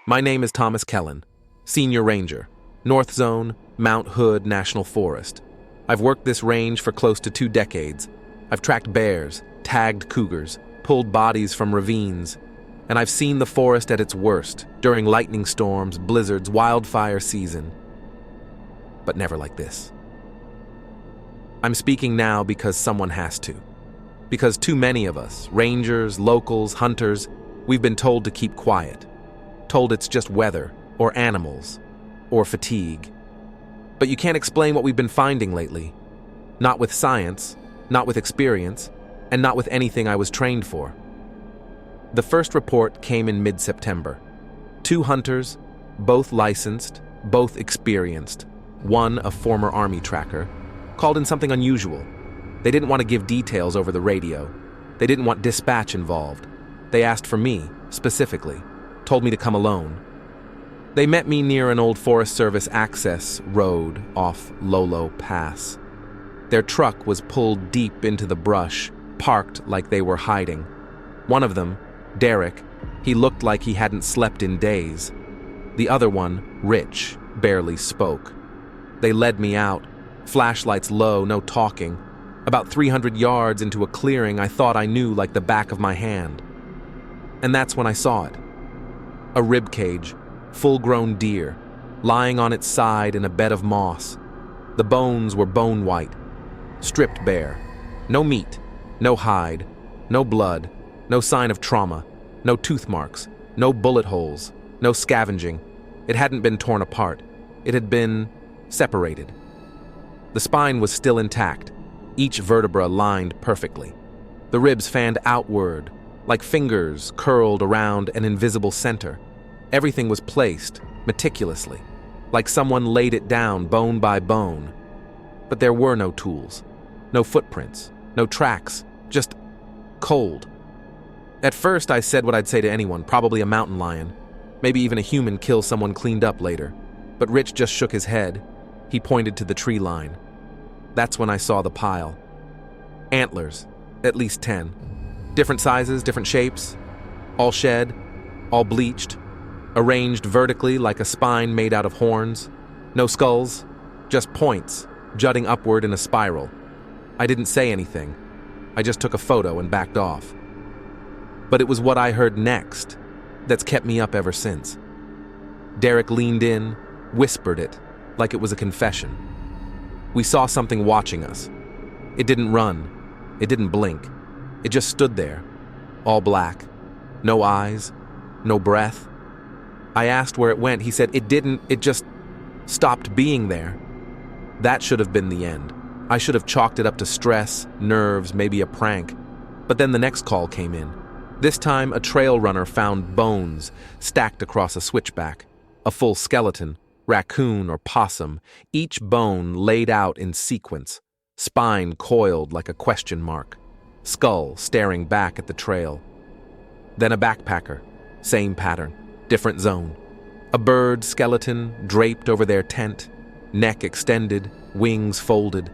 My name is Thomas Kellen, Senior Ranger, North Zone, Mount Hood National Forest. I've worked this range for close to 2 decades. I've tracked bears, tagged cougars, pulled bodies from ravines, and I've seen the forest at its worst during lightning storms, blizzards, wildfire season. But never like this. I'm speaking now because someone has to. Because too many of us, rangers, locals, hunters, we've been told to keep quiet. Told it's just weather, or animals, or fatigue. But you can't explain what we've been finding lately. Not with science, not with experience, and not with anything I was trained for. The first report came in mid-September. 2 hunters, both licensed, both experienced, one a former army tracker, called in something unusual. They didn't want to give details over the radio. They didn't want dispatch involved. They asked for me, specifically, told me to come alone. They met me near an old Forest Service access road off Lolo Pass. Their truck was pulled deep into the brush, parked like they were hiding. One of them, Derek, he looked like he hadn't slept in days. The other one, Rich, barely spoke. They led me out, flashlights low, no talking. About 300 yards into a clearing I thought I knew like the back of my hand. And that's when I saw it. A rib cage, full-grown deer, lying on its side in a bed of moss. The bones were bone white, stripped bare. No meat, no hide, no blood, no sign of trauma, no tooth marks, no bullet holes, no scavenging. It hadn't been torn apart. It had been separated. The spine was still intact, each vertebra lined perfectly. The ribs fanned outward, like fingers curled around an invisible center. Everything was placed, meticulously, like someone laid it down bone by bone. But there were no tools, no footprints, no tracks, just cold. At first I said what I'd say to anyone, probably a mountain lion. Maybe even a human kill someone cleaned up later. But Rich just shook his head. He pointed to the tree line. That's when I saw the pile. Antlers, at least 10. Different sizes, different shapes. All shed, all bleached. Arranged vertically like a spine made out of horns. No skulls, just points, jutting upward in a spiral. I didn't say anything. I just took a photo and backed off. But it was what I heard next that's kept me up ever since. Derek leaned in, whispered it, like it was a confession. We saw something watching us. It didn't run. It didn't blink. It just stood there, all black. No eyes, no breath. I asked where it went. He said it didn't, it just stopped being there. That should have been the end. I should have chalked it up to stress, nerves, maybe a prank. But then the next call came in. This time, a trail runner found bones stacked across a switchback. A full skeleton, raccoon or possum, each bone laid out in sequence, spine coiled like a question mark, skull staring back at the trail. Then a backpacker, same pattern, different zone. A bird skeleton draped over their tent, neck extended, wings folded.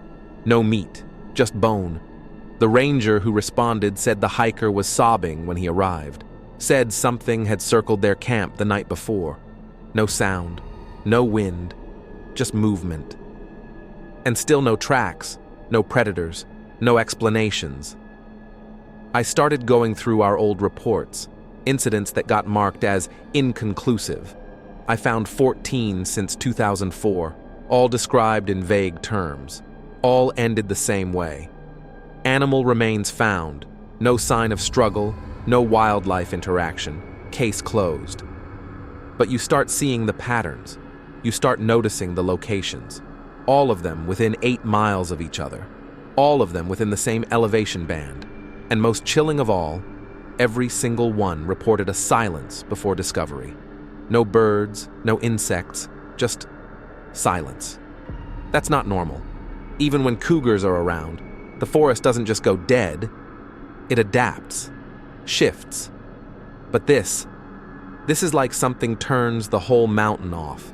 No meat, just bone. The ranger who responded said the hiker was sobbing when he arrived, said something had circled their camp the night before. No sound, no wind, just movement. And still no tracks, no predators, no explanations. I started going through our old reports, incidents that got marked as inconclusive. I found 14 since 2004, all described in vague terms. All ended the same way. Animal remains found, no sign of struggle, no wildlife interaction, case closed. But you start seeing the patterns. You start noticing the locations. All of them within 8 miles of each other. All of them within the same elevation band. And most chilling of all, every single one reported a silence before discovery. No birds, no insects, just silence. That's not normal. Even when cougars are around, the forest doesn't just go dead, it adapts, shifts. But this is like something turns the whole mountain off.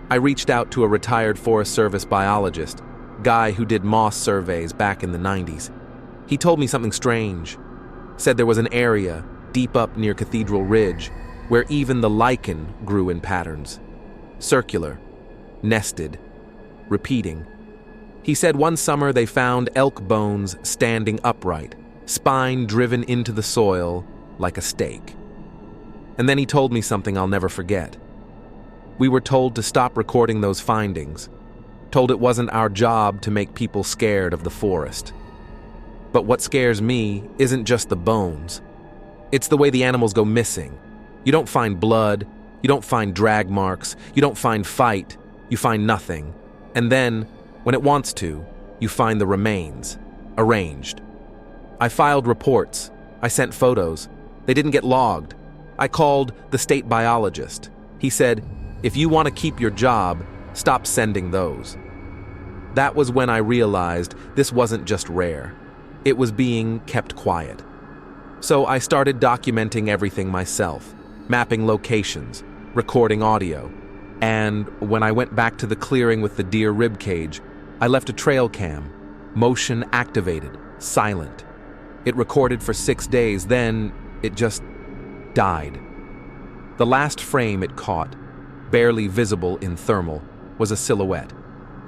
I reached out to a retired Forest Service biologist, guy who did moss surveys back in the 90s. He told me something strange. Said there was an area, deep up near Cathedral Ridge, where even the lichen grew in patterns. Circular, nested, repeating. He said one summer they found elk bones standing upright, spine driven into the soil like a stake. And then he told me something I'll never forget. We were told to stop recording those findings, told it wasn't our job to make people scared of the forest. But what scares me isn't just the bones. It's the way the animals go missing. You don't find blood, you don't find drag marks, you don't find fight, you find nothing. And then, when it wants to, you find the remains, arranged. I filed reports, I sent photos. They didn't get logged. I called the state biologist. He said, if you want to keep your job, stop sending those. That was when I realized this wasn't just rare. It was being kept quiet. So I started documenting everything myself, mapping locations, recording audio. And when I went back to the clearing with the deer ribcage, I left a trail cam, motion activated, silent. It recorded for 6 days, then it just died. The last frame it caught, barely visible in thermal, was a silhouette,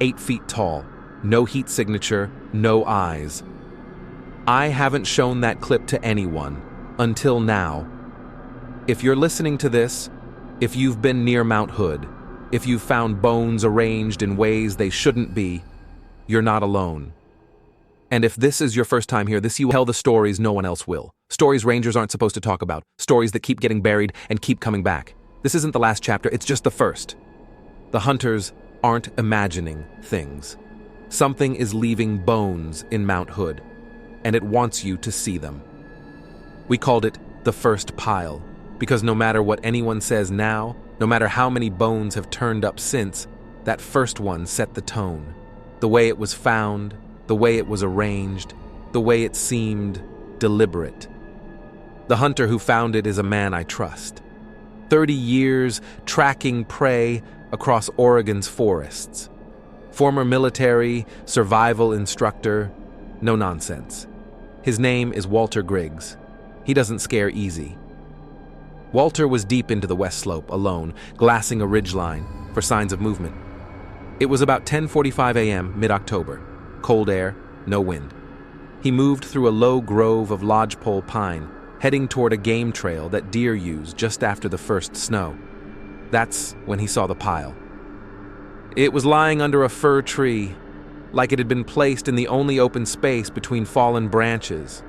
8 feet tall, no heat signature, no eyes. I haven't shown that clip to anyone, until now. If you're listening to this, if you've been near Mount Hood, if you've found bones arranged in ways they shouldn't be, you're not alone. And if this is your first time here, you will tell the stories no one else will. Stories rangers aren't supposed to talk about. Stories that keep getting buried and keep coming back. This isn't the last chapter, it's just the first. The hunters aren't imagining things. Something is leaving bones in Mount Hood, and it wants you to see them. We called it the first pile, because no matter what anyone says now, no matter how many bones have turned up since, that first one set the tone. The way it was found, the way it was arranged, the way it seemed deliberate. The hunter who found it is a man I trust. 30 years tracking prey across Oregon's forests. Former military, survival instructor, no nonsense. His name is Walter Griggs. He doesn't scare easy. Walter was deep into the west slope, alone, glassing a ridgeline for signs of movement. It was about 10:45 a.m., mid-October. Cold air, no wind. He moved through a low grove of lodgepole pine, heading toward a game trail that deer use just after the first snow. That's when he saw the pile. It was lying under a fir tree, like it had been placed in the only open space between fallen branches.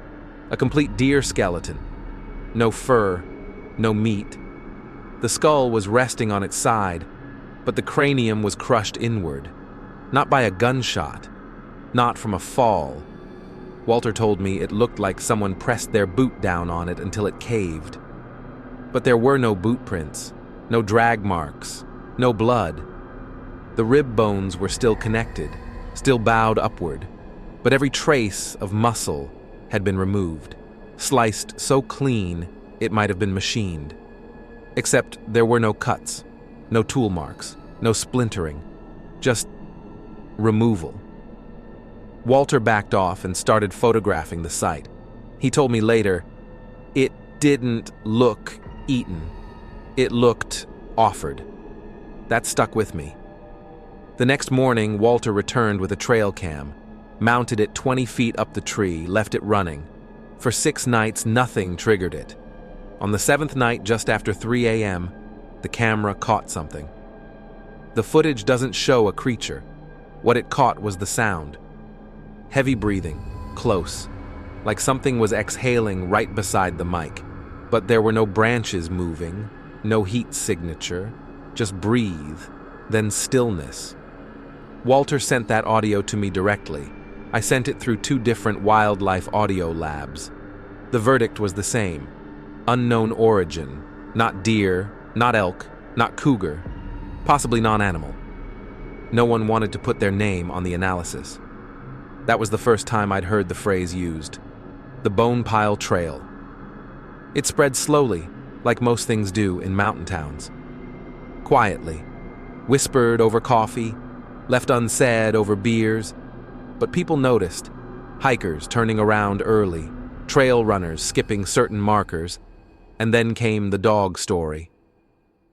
A complete deer skeleton. No fur, no meat. The skull was resting on its side, but the cranium was crushed inward. Not by a gunshot, not from a fall. Walter told me it looked like someone pressed their boot down on it until it caved. But there were no boot prints, no drag marks, no blood. The rib bones were still connected, still bowed upward, but every trace of muscle had been removed, sliced so clean it might have been machined. Except there were no cuts, no tool marks, no splintering, just removal. Walter backed off and started photographing the site. He told me later, it didn't look eaten. It looked offered. That stuck with me. The next morning, Walter returned with a trail cam, mounted it 20 feet up the tree, left it running. For 6 nights, nothing triggered it. On the 7th night, just after 3 a.m., the camera caught something. The footage doesn't show a creature. What it caught was the sound. Heavy breathing, close, like something was exhaling right beside the mic. But there were no branches moving, no heat signature, just breathe, then stillness. Walter sent that audio to me directly. I sent it through 2 different wildlife audio labs. The verdict was the same. Unknown origin, not deer, not elk, not cougar, possibly non-animal. No one wanted to put their name on the analysis. That was the first time I'd heard the phrase used. The Bone Pile Trail. It spread slowly, like most things do in mountain towns. Quietly, whispered over coffee, left unsaid over beers, but people noticed. Hikers turning around early, trail runners skipping certain markers. And then came the dog story.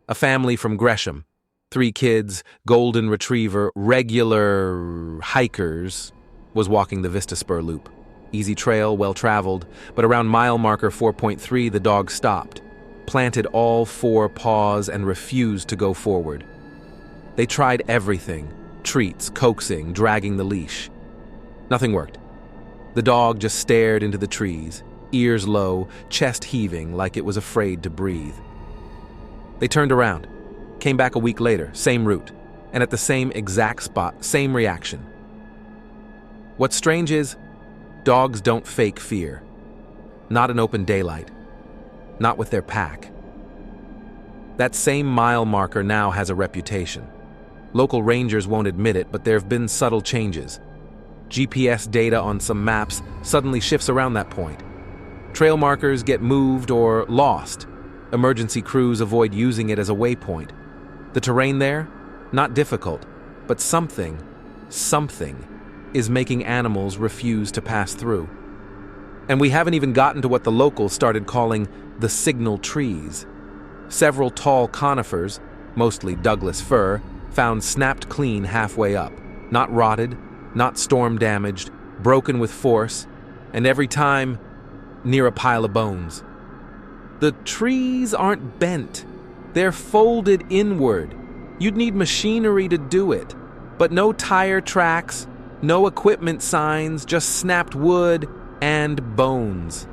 A family from Gresham, 3 kids, golden retriever, regular hikers, was walking the Vista Spur Loop. Easy trail, well-traveled, but around mile marker 4.3 the dog stopped, planted all 4 paws and refused to go forward. They tried everything, treats, coaxing, dragging the leash. Nothing worked. The dog just stared into the trees, ears low, chest heaving like it was afraid to breathe. They turned around, came back a week later, same route, and at the same exact spot, same reaction. What's strange is, dogs don't fake fear. Not in open daylight. Not with their pack. That same mile marker now has a reputation. Local rangers won't admit it, but there have been subtle changes. GPS data on some maps suddenly shifts around that point. Trail markers get moved or lost. Emergency crews avoid using it as a waypoint. The terrain there? Not difficult, but something is making animals refuse to pass through. And we haven't even gotten to what the locals started calling the signal trees. Several tall conifers, mostly Douglas fir, found snapped clean halfway up, not rotted, not storm damaged, broken with force, and every time near a pile of bones. The trees aren't bent. They're folded inward. You'd need machinery to do it, but no tire tracks, no equipment signs, just snapped wood and bones.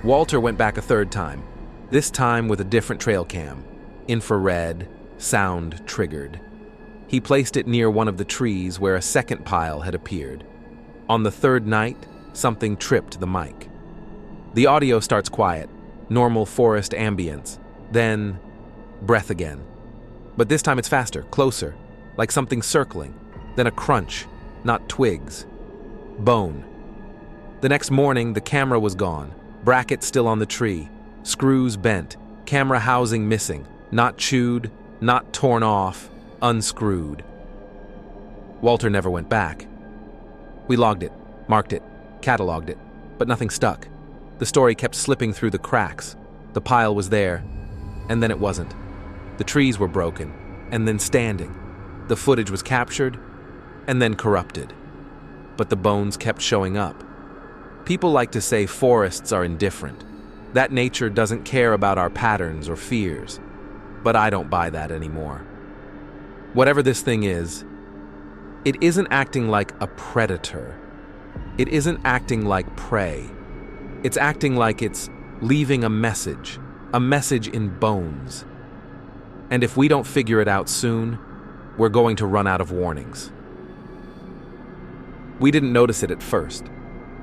Walter went back a 3rd time, this time with a different trail cam, infrared, sound triggered. He placed it near one of the trees where a 2nd pile had appeared. On the 3rd night, something tripped the mic. The audio starts quiet, normal forest ambience, then breath again. But this time it's faster, closer, like something circling, then a crunch, not twigs. Bone. The next morning, the camera was gone, bracket still on the tree, screws bent, camera housing missing, not chewed, not torn off, unscrewed. Walter never went back. We logged it, marked it, cataloged it, but nothing stuck. The story kept slipping through the cracks. The pile was there, and then it wasn't. The trees were broken, and then standing. The footage was captured, and then corrupted. But the bones kept showing up. People like to say forests are indifferent, that nature doesn't care about our patterns or fears. But I don't buy that anymore. Whatever this thing is, it isn't acting like a predator. It isn't acting like prey. It's acting like it's leaving a message in bones. And if we don't figure it out soon, we're going to run out of warnings. We didn't notice it at first,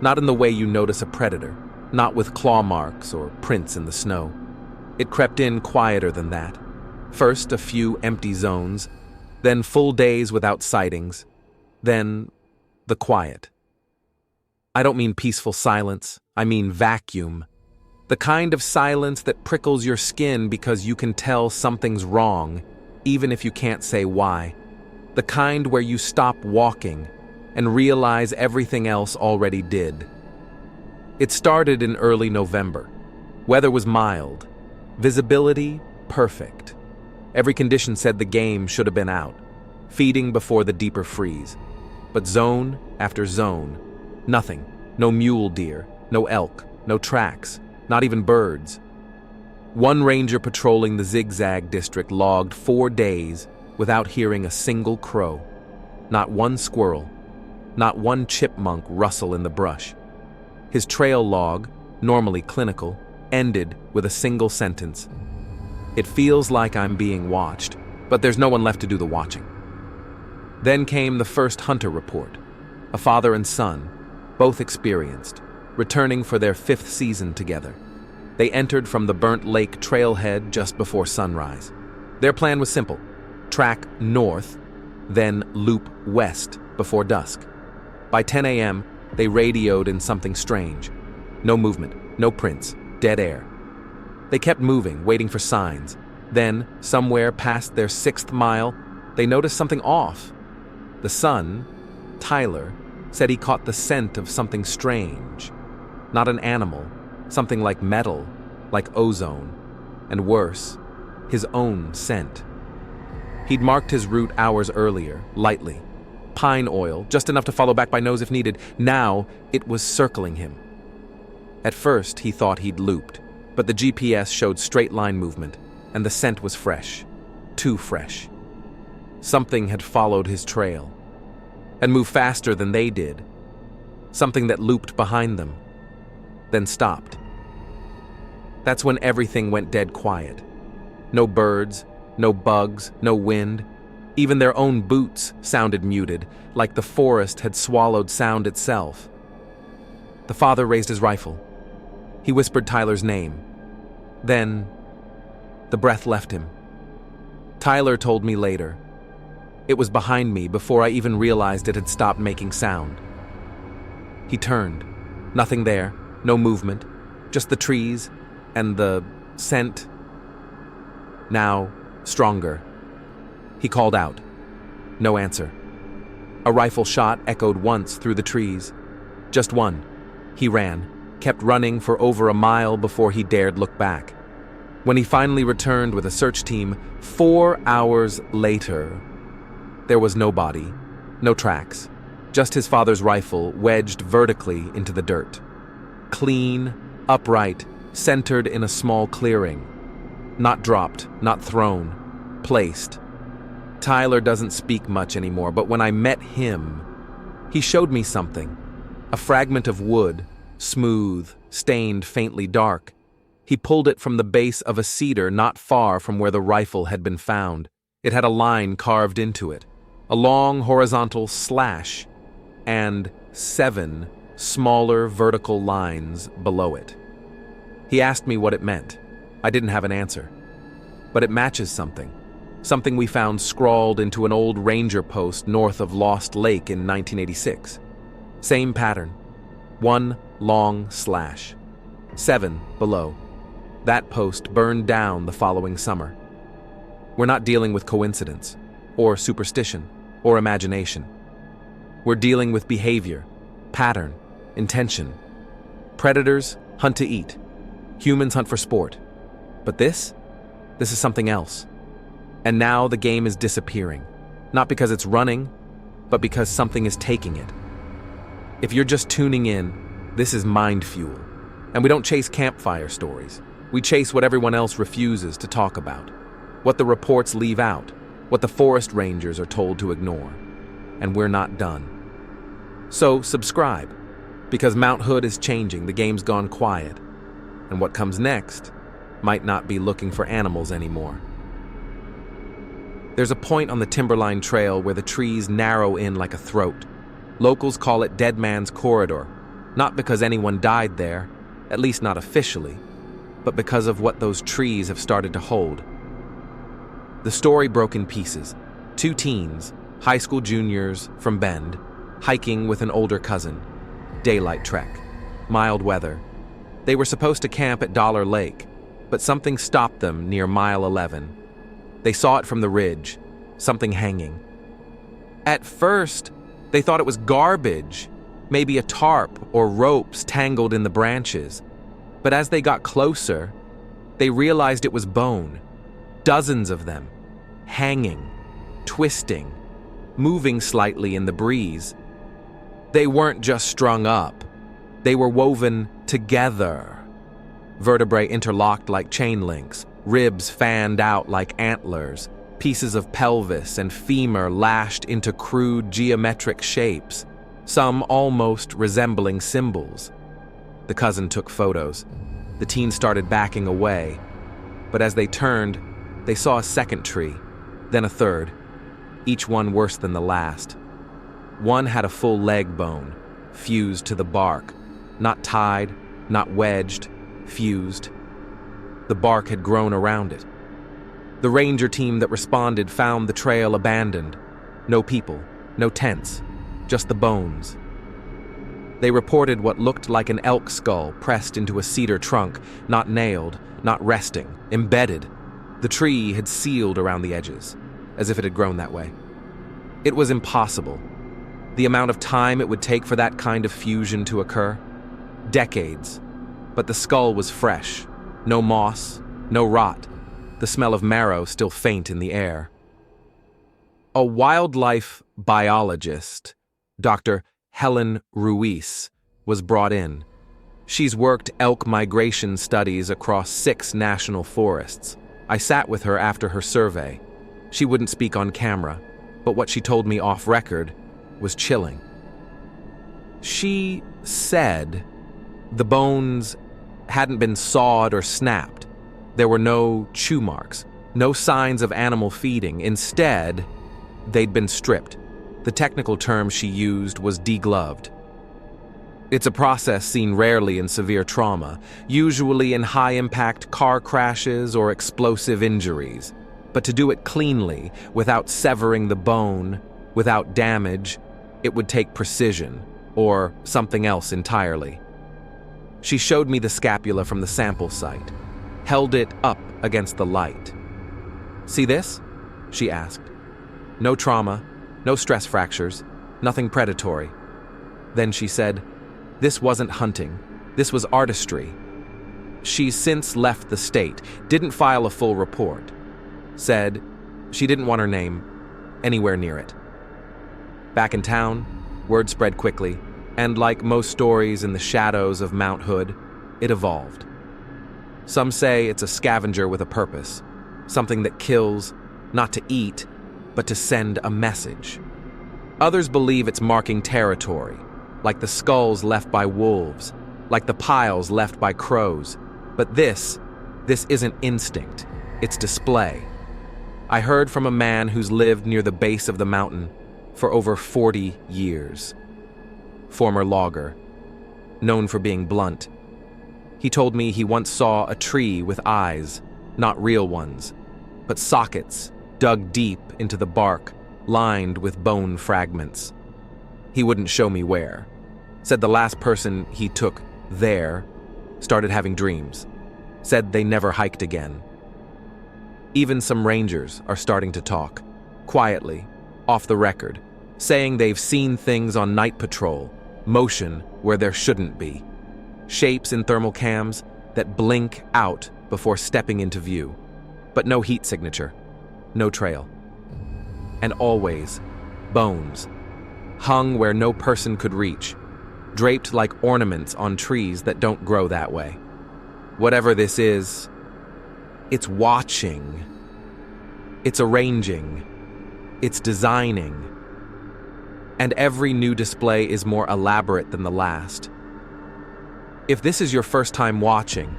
not in the way you notice a predator, not with claw marks or prints in the snow. It crept in quieter than that. First, a few empty zones, then full days without sightings, then the quiet. I don't mean peaceful silence, I mean vacuum. The kind of silence that prickles your skin because you can tell something's wrong, even if you can't say why. The kind where you stop walking and realize everything else already did. It started in early November. Weather was mild. Visibility, perfect. Every condition said the game should have been out, feeding before the deeper freeze. But zone after zone, nothing. No mule deer, no elk, no tracks, not even birds. One ranger patrolling the zigzag district logged 4 days without hearing a single crow. Not one squirrel, not one chipmunk rustle in the brush. His trail log, normally clinical, ended with a single sentence. It feels like I'm being watched, but there's no one left to do the watching. Then came the first hunter report. A father and son, both experienced, returning for their 5th season together. They entered from the Burnt Lake trailhead just before sunrise. Their plan was simple: track north, then loop west before dusk. By 10 a.m., they radioed in something strange. No movement, no prints, dead air. They kept moving, waiting for signs. Then, somewhere past their 6th mile, they noticed something off. The son, Tyler, said he caught the scent of something strange. Not an animal, something like metal, like ozone, and worse, his own scent. He'd marked his route hours earlier, lightly. Pine oil, just enough to follow back by nose if needed. Now, it was circling him. At first, he thought he'd looped, but the GPS showed straight-line movement, and the scent was fresh. Too fresh. Something had followed his trail, and moved faster than they did. Something that looped behind them, then stopped. That's when everything went dead quiet. No birds, no bugs, no wind. Even their own boots sounded muted, like the forest had swallowed sound itself. The father raised his rifle. He whispered Tyler's name. Then, the breath left him. Tyler told me later. It was behind me before I even realized it had stopped making sound. He turned. Nothing there, no movement, just the trees and the scent. Now, stronger. He called out. No answer. A rifle shot echoed once through the trees. Just one. He ran, kept running for over a mile before he dared look back. When he finally returned with a search team, 4 hours later, there was no body, no tracks, just his father's rifle wedged vertically into the dirt. Clean, upright, centered in a small clearing. Not dropped, not thrown, placed. Tyler doesn't speak much anymore, but when I met him, he showed me something. A fragment of wood, smooth, stained faintly dark. He pulled it from the base of a cedar not far from where the rifle had been found. It had a line carved into it, a long horizontal slash, and 7 smaller vertical lines below it. He asked me what it meant. I didn't have an answer. But it matches something. Something we found scrawled into an old ranger post north of Lost Lake in 1986. Same pattern. 1 long slash. 7 below. That post burned down the following summer. We're not dealing with coincidence, or superstition, or imagination. We're dealing with behavior, pattern, intention. Predators hunt to eat. Humans hunt for sport. But this is something else. And now the game is disappearing. Not because it's running, but because something is taking it. If you're just tuning in, this is MindFuel. And we don't chase campfire stories. We chase what everyone else refuses to talk about. What the reports leave out. What the forest rangers are told to ignore. And we're not done. So subscribe, because Mount Hood is changing, the game's gone quiet. And what comes next might not be looking for animals anymore. There's a point on the Timberline Trail where the trees narrow in like a throat. Locals call it Dead Man's Corridor, not because anyone died there, at least not officially, but because of what those trees have started to hold. The story broke in pieces. 2 teens, high school juniors from Bend, hiking with an older cousin. Daylight trek. Mild weather. They were supposed to camp at Dollar Lake, but something stopped them near mile 11. They saw it from the ridge, something hanging. At first, they thought it was garbage, maybe a tarp or ropes tangled in the branches. But as they got closer, they realized it was bone. Dozens of them, hanging, twisting, moving slightly in the breeze. They weren't just strung up. They were woven together. Vertebrae interlocked like chain links, ribs fanned out like antlers, pieces of pelvis and femur lashed into crude geometric shapes, some almost resembling symbols. The cousin took photos. The teen started backing away, but as they turned, they saw a second tree, then a third, each one worse than the last. One had a full leg bone, fused to the bark, not tied, not wedged, fused. The bark had grown around it. The ranger team that responded found the trail abandoned. No people, no tents, just the bones. They reported what looked like an elk skull pressed into a cedar trunk, not nailed, not resting, embedded. The tree had sealed around the edges, as if it had grown that way. It was impossible. The amount of time it would take for that kind of fusion to occur? Decades. But the skull was fresh, No moss, no rot, the smell of marrow still faint in the air. A wildlife biologist, Dr. Helen Ruiz, was brought in. She's worked elk migration studies across 6 national forests. I sat with her after her survey. She wouldn't speak on camera, but what she told me off record was chilling. She said the bones hadn't been sawed or snapped. There were no chew marks, no signs of animal feeding. Instead, they'd been stripped. The technical term she used was degloved. It's a process seen rarely in severe trauma, usually in high-impact car crashes or explosive injuries. But to do it cleanly, without severing the bone, without damage, it would take precision, or something else entirely. She showed me the scapula from the sample site, held it up against the light. "See this?" she asked. "No trauma, no stress fractures, nothing predatory." Then she said, "This wasn't hunting, this was artistry." She's since left the state, didn't file a full report. Said she didn't want her name anywhere near it. Back in town, word spread quickly, and like most stories in the shadows of Mount Hood, it evolved. Some say it's a scavenger with a purpose, something that kills, not to eat, but to send a message. Others believe it's marking territory, like the skulls left by wolves, like the piles left by crows. But this isn't instinct, it's display. I heard from a man who's lived near the base of the mountain for over 40 years. Former logger, known for being blunt. He told me he once saw a tree with eyes, not real ones, but sockets dug deep into the bark, lined with bone fragments. He wouldn't show me where. Said the last person he took there started having dreams. Said they never hiked again. Even some rangers are starting to talk, quietly, off the record, saying they've seen things on night patrol, motion where there shouldn't be, shapes in thermal cams that blink out before stepping into view, but no heat signature, no trail. And always, bones, hung where no person could reach, draped like ornaments on trees that don't grow that way. Whatever this is, it's watching, it's arranging, it's designing. And every new display is more elaborate than the last. If this is your first time watching,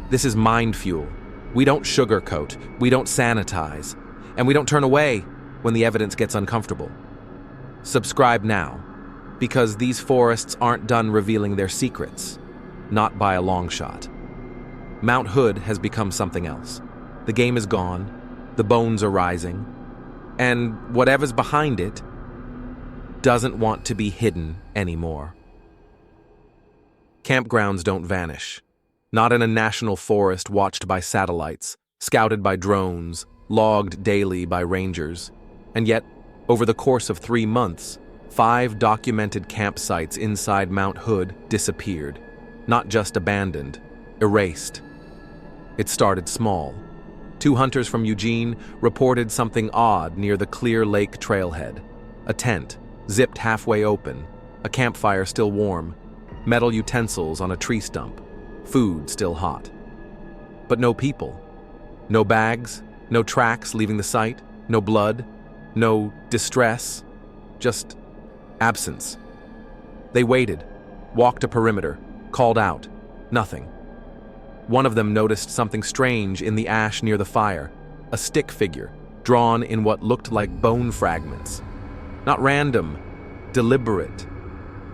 this is MindFuel. We don't sugarcoat, we don't sanitize, and we don't turn away when the evidence gets uncomfortable. Subscribe now, because these forests aren't done revealing their secrets, not by a long shot. Mount Hood has become something else. The game is gone, the bones are rising, and whatever's behind it doesn't want to be hidden anymore. Campgrounds don't vanish. Not in a national forest watched by satellites, scouted by drones, logged daily by rangers. And yet, over the course of 3 months, 5 documented campsites inside Mount Hood disappeared. Not just abandoned, erased. It started small. 2 hunters from Eugene reported something odd near the Clear Lake trailhead. A tent, zipped halfway open, a campfire still warm, metal utensils on a tree stump, food still hot. But no people. No bags, no tracks leaving the site, no blood, no distress, just absence. They waited, walked a perimeter, called out. Nothing. One of them noticed something strange in the ash near the fire, a stick figure, drawn in what looked like bone fragments. Not random, deliberate.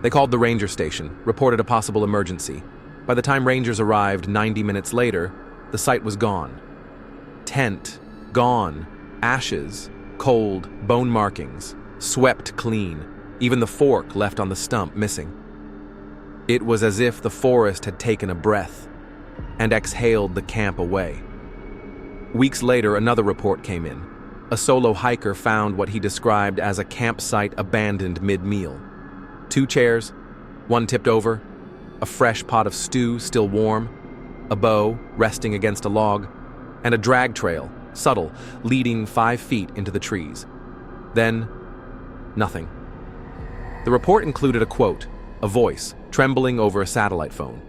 They called the ranger station, reported a possible emergency. By the time rangers arrived 90 minutes later, the site was gone. Tent, gone. Ashes, cold, bone markings, swept clean. Even the fork left on the stump missing. It was as if the forest had taken a breath and exhaled the camp away. Weeks later, another report came in. A solo hiker found what he described as a campsite abandoned mid-meal. 2 chairs, one tipped over, a fresh pot of stew still warm, a bow resting against a log, and a drag trail, subtle, leading 5 feet into the trees. Then, nothing. The report included a quote, a voice, trembling over a satellite phone.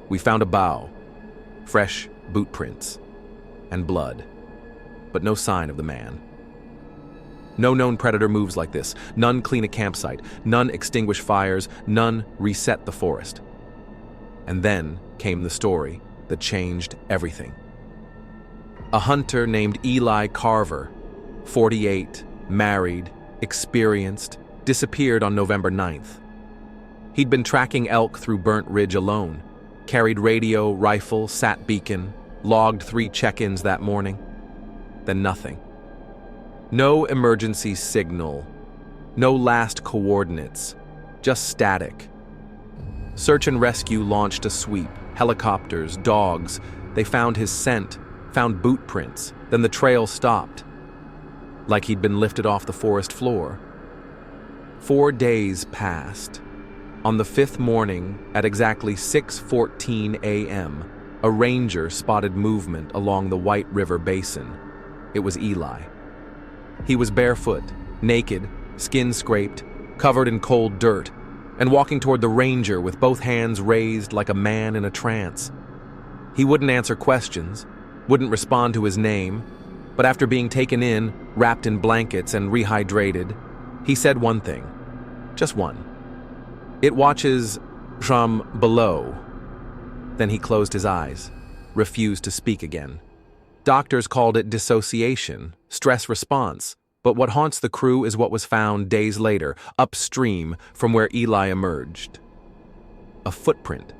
"We found a bough, fresh boot prints, and blood, but no sign of the man." No known predator moves like this. None clean a campsite. None extinguish fires. None reset the forest. And then came the story that changed everything. A hunter named Eli Carver, 48, married, experienced, disappeared on November 9th. He'd been tracking elk through Burnt Ridge alone, carried radio, rifle, sat beacon, logged 3 check-ins that morning. Then nothing. No emergency signal, no last coordinates, just static. Search and rescue launched a sweep, helicopters, dogs. They found his scent, found boot prints, then the trail stopped, like he'd been lifted off the forest floor. 4 days passed. On the 5th morning, at exactly 6:14 a.m., a ranger spotted movement along the White River Basin. It was Eli. He was barefoot, naked, skin scraped, covered in cold dirt, and walking toward the ranger with both hands raised like a man in a trance. He wouldn't answer questions, wouldn't respond to his name, but after being taken in, wrapped in blankets and rehydrated, he said one thing, just one. "It watches from below." Then he closed his eyes, refused to speak again. Doctors called it dissociation, stress response, but what haunts the crew is what was found days later, upstream from where Eli emerged. A footprint,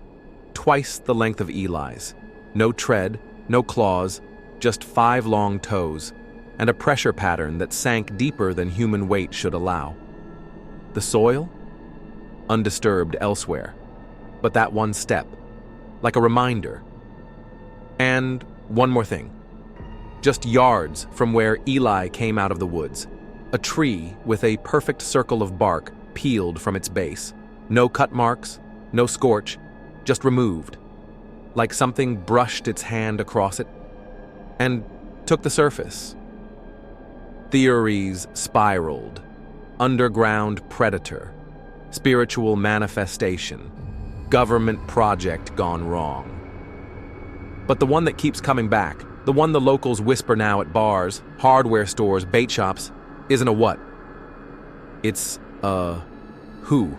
twice the length of Eli's. No tread, no claws, just 5 long toes, and a pressure pattern that sank deeper than human weight should allow. The soil? Undisturbed elsewhere, but that one step, like a reminder. And one more thing. Just yards from where Eli came out of the woods, a tree with a perfect circle of bark peeled from its base. No cut marks, no scorch, just removed, like something brushed its hand across it and took the surface. Theories spiraled. Underground predator, spiritual manifestation, government project gone wrong. But the one that keeps coming back, the one the locals whisper now at bars, hardware stores, bait shops, isn't a what. It's a who.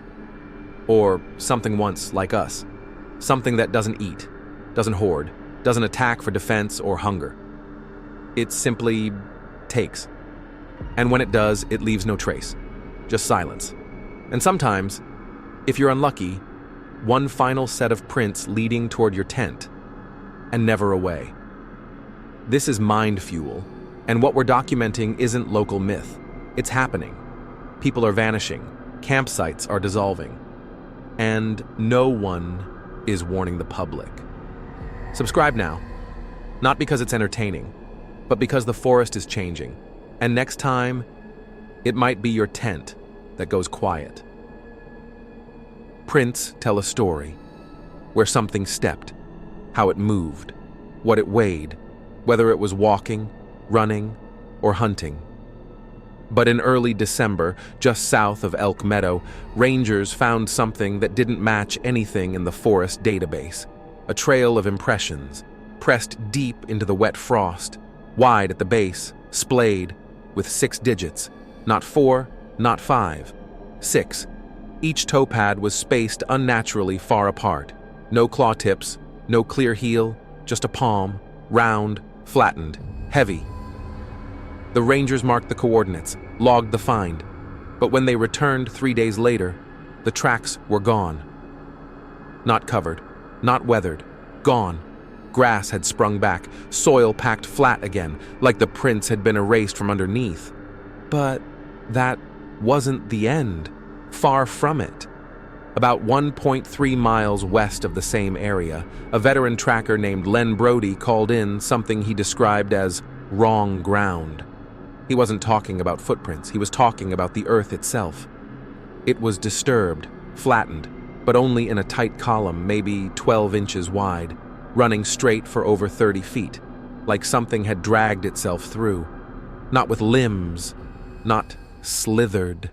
Or something once like us. Something that doesn't eat, doesn't hoard, doesn't attack for defense or hunger. It simply takes. And when it does, it leaves no trace. Just silence. And sometimes, if you're unlucky, one final set of prints leading toward your tent, and never away. This is MindFuel, and what we're documenting isn't local myth. It's happening. People are vanishing. Campsites are dissolving. And no one is warning the public. Subscribe now. Not because it's entertaining, but because the forest is changing. And next time, it might be your tent that goes quiet. Prints tell a story, where something stepped, how it moved, what it weighed, whether it was walking, running, or hunting. But in early December, just south of Elk Meadow, rangers found something that didn't match anything in the forest database. A trail of impressions, pressed deep into the wet frost, wide at the base, splayed, with 6 digits, not 4, not 5, 6. Each toe pad was spaced unnaturally far apart. No claw tips, no clear heel, just a palm, round, flattened, heavy. The rangers marked the coordinates, logged the find, but when they returned 3 days later, the tracks were gone. Not covered, not weathered, gone. Grass had sprung back, soil packed flat again, like the prints had been erased from underneath. But that wasn't the end. Far from it. About 1.3 miles west of the same area, a veteran tracker named Len Brody called in something he described as wrong ground. He wasn't talking about footprints, he was talking about the earth itself. It was disturbed, flattened, but only in a tight column, maybe 12 inches wide. running straight for over 30 feet, like something had dragged itself through. Not with limbs, not slithered,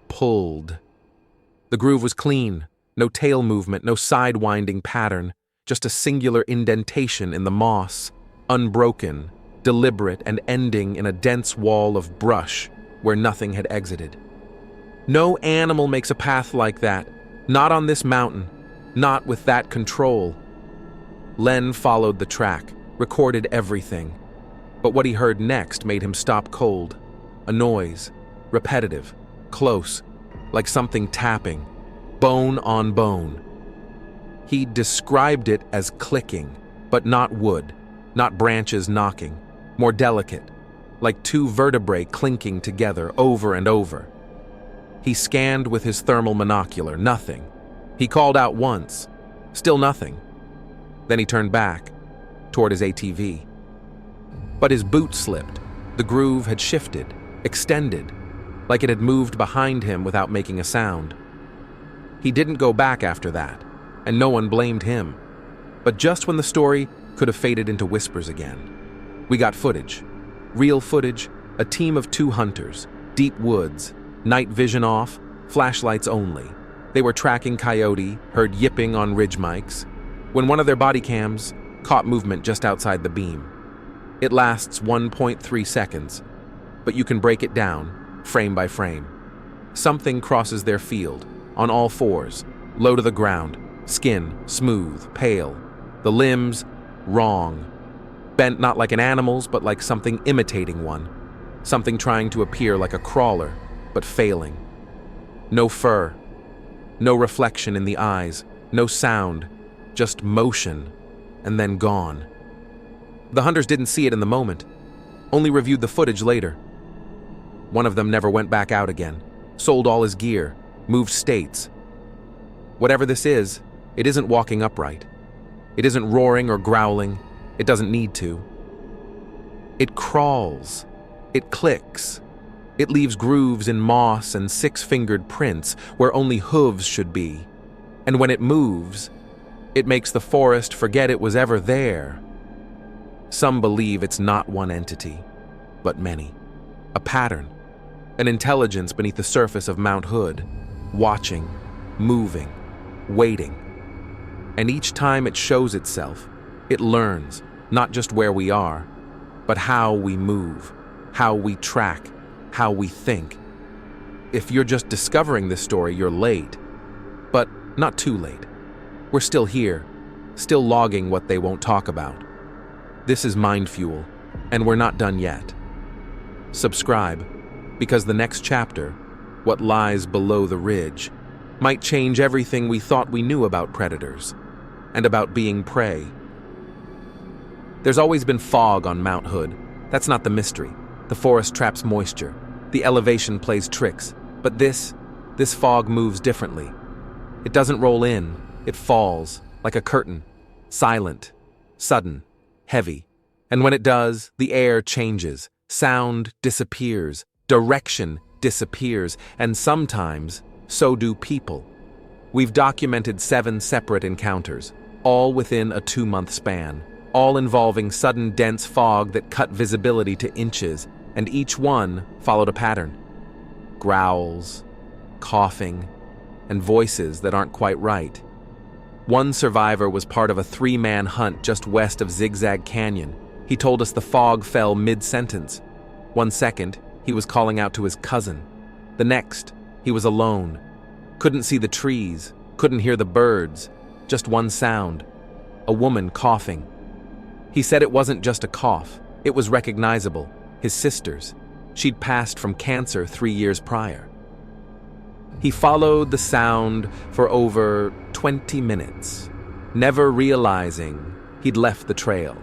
pulled. The groove was clean, no tail movement, no side-winding pattern, just a singular indentation in the moss, unbroken, deliberate, and ending in a dense wall of brush where nothing had exited. No animal makes a path like that, not on this mountain, not with that control. Len followed the track, recorded everything. But what he heard next made him stop cold. A noise, repetitive, close, like something tapping, bone on bone. He described it as clicking, but not wood, not branches knocking, more delicate, like two vertebrae clinking together over and over. He scanned with his thermal monocular, nothing. He called out once, still nothing. Then he turned back, toward his ATV. But his boot slipped. The groove had shifted, extended, like it had moved behind him without making a sound. He didn't go back after that, and no one blamed him. But just when the story could have faded into whispers again, we got footage. Real footage, a team of 2 hunters, deep woods, night vision off, flashlights only. They were tracking coyote, heard yipping on ridge mics, when one of their body cams caught movement just outside the beam. It lasts 1.3 seconds, but you can break it down, frame by frame. Something crosses their field, on all fours, low to the ground, skin smooth, pale, the limbs wrong, bent not like an animal's but like something imitating one, something trying to appear like a crawler, but failing. No fur, no reflection in the eyes, no sound, just motion, and then gone. The hunters didn't see it in the moment, only reviewed the footage later. One of them never went back out again, sold all his gear, moved states. Whatever this is, it isn't walking upright. It isn't roaring or growling. It doesn't need to. It crawls. It clicks. It leaves grooves in moss and 6-fingered prints where only hooves should be. And when it moves, it makes the forest forget it was ever there. Some believe it's not one entity, but many. A pattern, an intelligence beneath the surface of Mount Hood, watching, moving, waiting. And each time it shows itself, it learns not just where we are, but how we move, how we track, how we think. If you're just discovering this story, you're late, but not too late. We're still here, still logging what they won't talk about. This is MindFuel, and we're not done yet. Subscribe, because the next chapter, what lies below the ridge, might change everything we thought we knew about predators, and about being prey. There's always been fog on Mount Hood. That's not the mystery. The forest traps moisture. The elevation plays tricks. But this fog moves differently. It doesn't roll in. It falls, like a curtain. Silent, sudden, heavy. And when it does, the air changes. Sound disappears. Direction disappears. And sometimes, so do people. We've documented 7 separate encounters, all within a 2-month span, all involving sudden dense fog that cut visibility to inches, and each one followed a pattern. Growls, coughing, and voices that aren't quite right. One survivor was part of a 3-man hunt just west of Zigzag Canyon. He told us the fog fell mid-sentence. 1 second, he was calling out to his cousin. The next, he was alone. Couldn't see the trees, couldn't hear the birds, just one sound, a woman coughing. He said it wasn't just a cough, it was recognizable, his sister's. She'd passed from cancer 3 years prior. He followed the sound for over 20 minutes, never realizing he'd left the trail,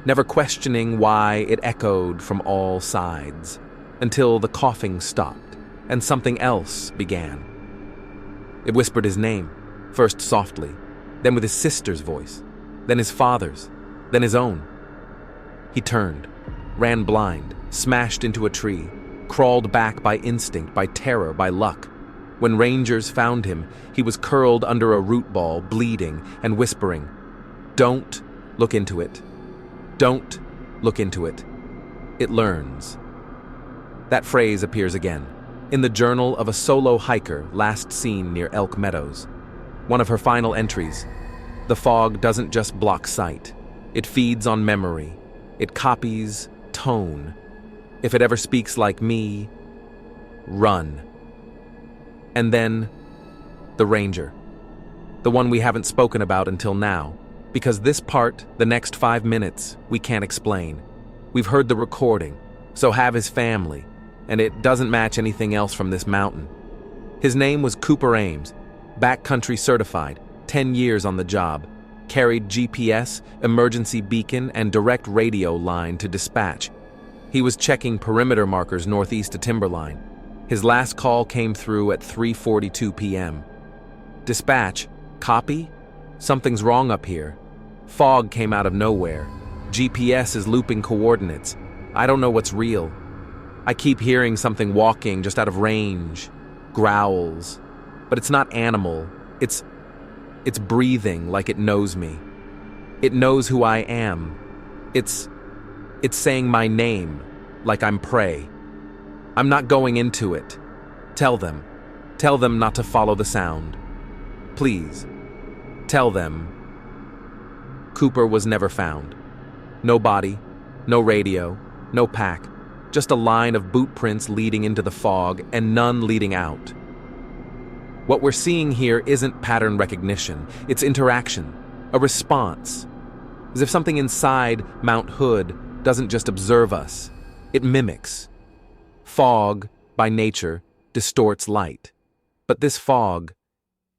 never questioning why it echoed from all sides, until the coughing stopped and something else began. It whispered his name, first softly, then with his sister's voice, then his father's, then his own. He turned, ran blind, smashed into a tree, crawled back by instinct, by terror, by luck. When rangers found him, he was curled under a root ball, bleeding and whispering, "Don't Look into it. Don't look into it. It learns. That phrase appears again in the journal of a solo hiker last seen near Elk Meadows. One of her final entries. The fog doesn't just block sight. It feeds on memory. It copies tone. If it ever speaks like me, run. And then, the ranger. The one we haven't spoken about until now. Because this part, the next 5 minutes, we can't explain. We've heard the recording, so have his family, and it doesn't match anything else from this mountain. His name was Cooper Ames, backcountry certified, 10 years on the job, carried GPS, emergency beacon, and direct radio line to dispatch. He was checking perimeter markers northeast of Timberline. His last call came through at 3:42 p.m. Dispatch, copy? Something's wrong up here. Fog came out of nowhere. GPS is looping coordinates. I don't know what's real. I keep hearing something walking just out of range. Growls. But it's not animal. It's breathing like it knows me. It knows who I am. It's saying my name like I'm prey. I'm not going into it. Tell them not to follow the sound. Please, tell them. Cooper was never found. No body, no radio, no pack, just a line of boot prints leading into the fog and none leading out. What we're seeing here isn't pattern recognition, it's interaction, a response. As if something inside Mount Hood doesn't just observe us, it mimics. Fog, by nature, distorts light. But this fog,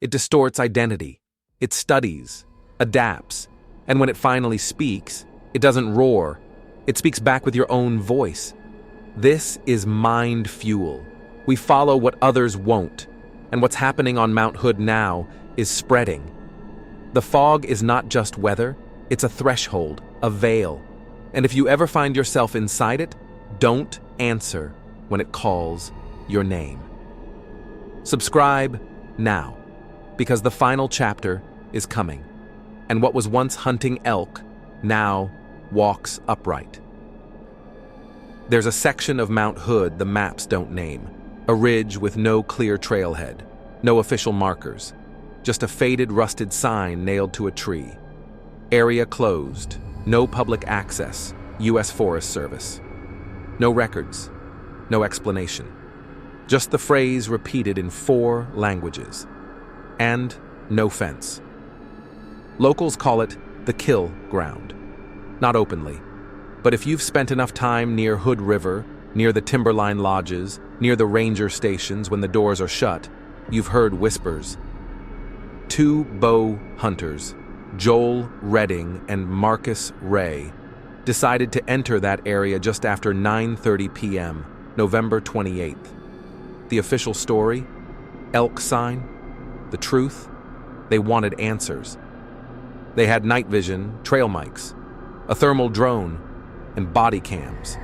it distorts identity. It studies, adapts, and when it finally speaks, it doesn't roar. It speaks back with your own voice. This is MindFuel. We follow what others won't, and what's happening on Mount Hood now is spreading. The fog is not just weather, it's a threshold, a veil. And if you ever find yourself inside it, don't answer when it calls your name. Subscribe now, because the final chapter is coming, and what was once hunting elk now walks upright. There's a section of Mount Hood the maps don't name, a ridge with no clear trailhead, no official markers, just a faded, rusted sign nailed to a tree. Area closed, no public access, U.S. Forest Service. No records, no explanation. Just the phrase repeated in 4 languages. And no fence. Locals call it the kill ground. Not openly, but if you've spent enough time near Hood River, near the Timberline lodges, near the ranger stations when the doors are shut, you've heard whispers. 2 bow hunters, Joel Redding and Marcus Ray, decided to enter that area just after 9:30 p.m., November 28th. The official story? Elk sign? The truth? They wanted answers. They had night vision, trail mics, a thermal drone, and body cams.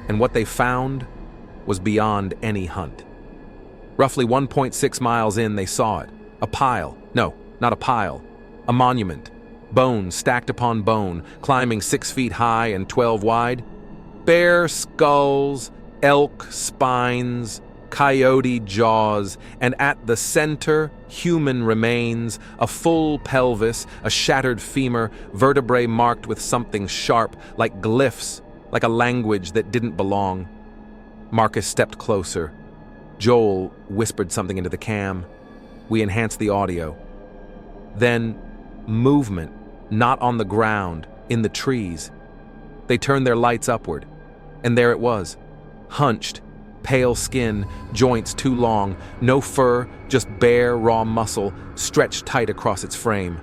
And what they found was beyond any hunt. Roughly 1.6 miles in, they saw it. A pile. No, not a pile. A monument. Bone stacked upon bone, climbing 6 feet high and 12 wide. Bear skulls, elk spines, coyote jaws, and at the center, human remains, a full pelvis, a shattered femur, vertebrae marked with something sharp, like glyphs, like a language that didn't belong. Marcus stepped closer. Joel whispered something into the cam. We enhanced the audio. Then, movement, not on the ground, in the trees. They turned their lights upward, and there it was, hunched, pale skin, joints too long, no fur, just bare, raw muscle, stretched tight across its frame.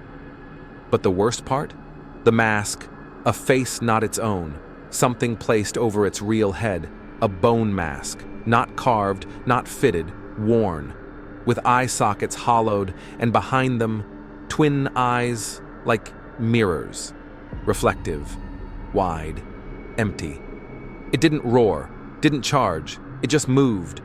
But the worst part? The mask, a face not its own, something placed over its real head, a bone mask, not carved, not fitted, worn, with eye sockets hollowed, and behind them, twin eyes like mirrors, reflective, wide, empty. It didn't roar, didn't charge, it just moved.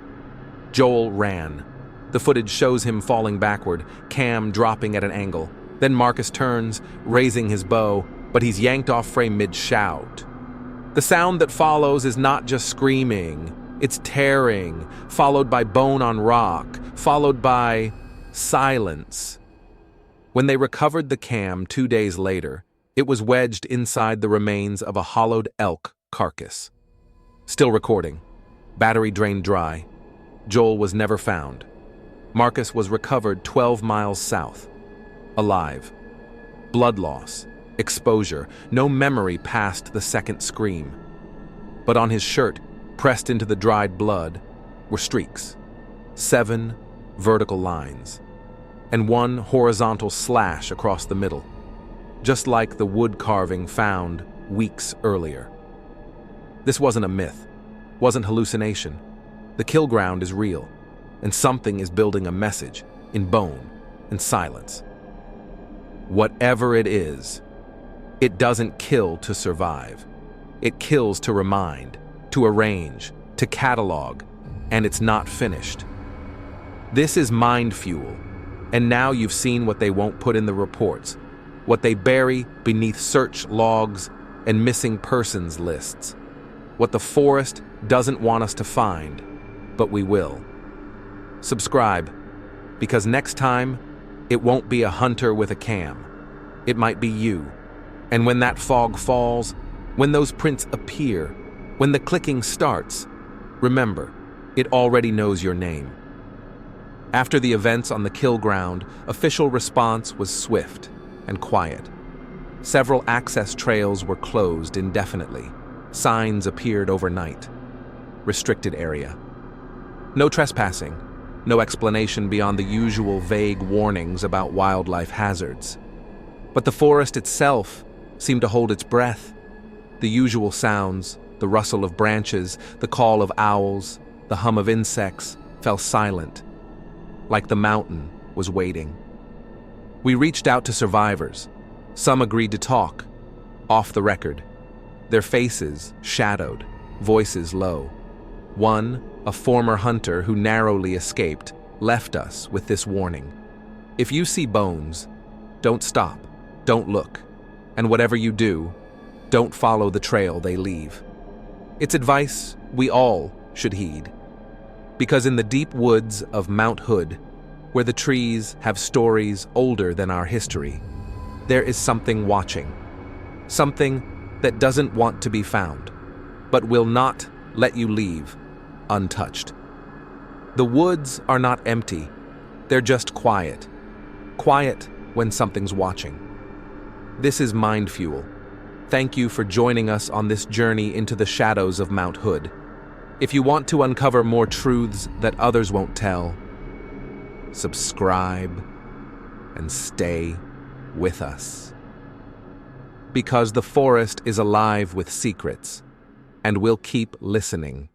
Joel ran. The footage shows him falling backward, Cam dropping at an angle. Then Marcus turns, raising his bow. but he's yanked off frame mid-shout. The sound that follows is not just screaming, it's tearing, followed by bone on rock, followed by silence. When they recovered the cam 2 days later, it was wedged inside the remains of a hollowed elk carcass. Still recording. Battery drained dry. Joel was never found. Marcus was recovered 12 miles south. Alive. Blood loss. Exposure. No memory past the second scream. But on his shirt, pressed into the dried blood, were streaks. 7 vertical lines. And 1 horizontal slash across the middle. Just like the wood carving found weeks earlier. This wasn't a myth. Wasn't hallucination. The kill ground is real. And something is building a message in bone and silence. Whatever it is, it doesn't kill to survive. It kills to remind, to arrange, to catalog, and it's not finished. This is MindFuel, and now you've seen what they won't put in the reports, what they bury beneath search logs and missing persons lists, what the forest doesn't want us to find, but we will. Subscribe, because next time, it won't be a hunter with a cam. It might be you. And when that fog falls, when those prints appear, when the clicking starts, remember, it already knows your name. After the events on the kill ground, official response was swift and quiet. Several access trails were closed indefinitely. Signs appeared overnight. Restricted area. No trespassing. No explanation beyond the usual vague warnings about wildlife hazards. But the forest itself seemed to hold its breath. The usual sounds, the rustle of branches, the call of owls, the hum of insects, fell silent, like the mountain was waiting. We reached out to survivors. Some agreed to talk, off the record, their faces shadowed, voices low. One, a former hunter who narrowly escaped, left us with this warning. If you see bones, don't stop, don't look, and whatever you do, don't follow the trail they leave. It's advice we all should heed. Because in the deep woods of Mount Hood, where the trees have stories older than our history, there is something watching. Something that doesn't want to be found, but will not let you leave untouched. The woods are not empty. They're just quiet. Quiet when something's watching. This is MindFuel. Thank you for joining us on this journey into the shadows of Mount Hood. If you want to uncover more truths that others won't tell, subscribe and stay with us. Because the forest is alive with secrets, and we'll keep listening.